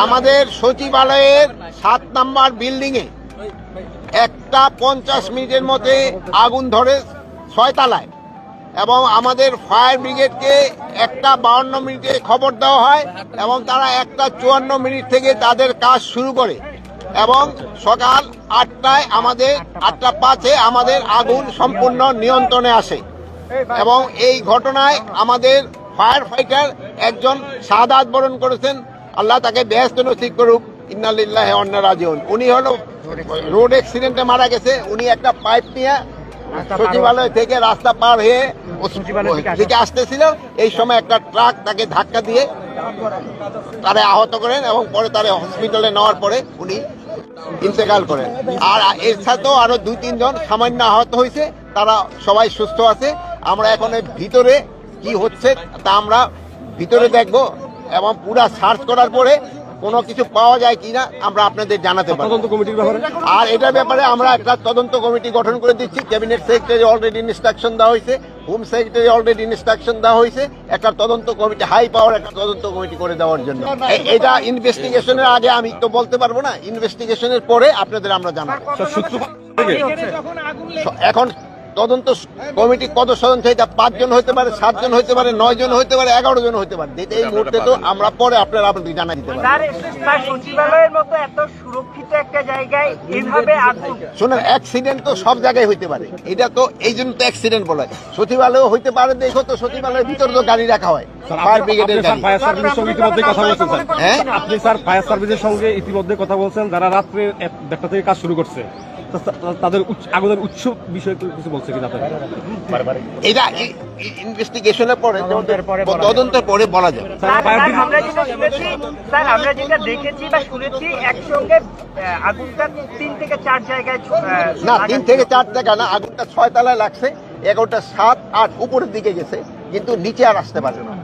আমাদের সচিবালয়ের 7 নম্বর বিল্ডিং এ একটা 50 মিনিটের মধ্যে আগুন ধরে 6 তলায় এবং আমাদের ফায়ার ব্রিগেডকে একটা 52 মিনিটে খবর দেওয়া হয় এবং তারা একটা 54 মিনিট থেকে তাদের কাজ শুরু করে এবং সকাল 8টায় আমাদের 8:05 আমাদের আগুন সম্পূর্ণ নিয়ন্ত্রণে আসে এবং এই ঘটনায় আমাদের ফায়ার ফাইটার একজন শাহাদাত বরণ করেছেন। আল্লাহ তাকে বেহেশত নসিব করুক। ইন্না লিল্লাহি ওয়া ইন্না রাজিউন। উনি হলো রোড অ্যাক্সিডেন্টে মারা গেছে। উনি একটা পাইপ নিয়ে সচিবালয় থেকে রাস্তা পার হয়ে দিকে আসতেছিল, এই সময় একটা ট্রাক তাকে ধাক্কা দিয়ে তারে আহত করেন এবং পরে তারে হসপিটালে নেওয়ার পরে উনি ইন্তেকাল করেন। আর এর সাথেও আরো 2-3 জন সামান্য আহত হয়েছে, তারা সবাই সুস্থ আছে। আমরা এখন ভিতরে কি হচ্ছে তা আমরা ভিতরে দেখব এবং পুরা সার্চ করার পরে কোনো কিছু পাওয়া যায় কিনা আমরা আপনাদের জানাতে পারব। তদন্ত কমিটির ব্যাপারে আর এটার ব্যাপারে আমরা একটা তদন্ত কমিটি গঠন করে দিচ্ছি। ক্যাবিনেট সেক্রেটারি অলরেডি ইনস্ট্রাকশন দেওয়া হয়েছে, হোম সেক্রেটারি অলরেডি ইনস্ট্রাকশন দেওয়া হয়েছে একটা তদন্ত কমিটি, হাই পাওয়ার একটা তদন্ত কমিটি করে দেওয়ার জন্য। এটা ইনভেস্টিগেশনের আগে আমি তো বলতে পারবো না, ইনভেস্টিগেশনের পরে আপনাদের আমরা জানাবো। এখন তদন্ত কমিটি কত সদস্য, এটা 5 জন হতে পারে, 7 জন হতে পারে, 9 জন হতে পারে, 11 জন হতে পারে। এই মুহূর্তে তো আমরা পরে আপনারা জানা দিতে পারেন। সচিবালয়ের মতো এত সুরক্ষিত একটা জায়গায় এইভাবে আগুন, শোনেন, অ্যাক্সিডেন্ট তো সব জায়গায় হইতে পারে, এটা তো এই জন্য তো অ্যাক্সিডেন্ট বলা হয়। সচিবালয় হইতে পারে, দেখো তো সচিবালয়ের ভিতরে তো গাড়ি রাখা হয়, ফায়ার ব্রিগেডের গাড়ি। ফায়ার সার্ভিসের সঙ্গে ইতিমধ্যে কথা বলছেন স্যার। হ্যাঁ, আপনি স্যার ফায়ার সার্ভিসের সঙ্গে ইতিমধ্যে কথা বলছেন, যারা রাত্রে 1টা থেকে কাজ শুরু করছে, তাদের আগুনের উৎস বিষয়ে কিছু বলছে কিনা আপনারা? এটা ইনভেস্টিগেশনের পরে, তদন্তের পরে বলা যাবে। আমরা যেটা দেখেছি বা শুনেছি একসঙ্গে আগুনটা 3 থেকে 4 জায়গায়, না 3 থেকে 4 জায়গা না, আগুনটা 6 তলায় লাগছে, 11টা 7, 8 উপরের দিকে গেছে, কিন্তু নিচে আর আসতে পারে না।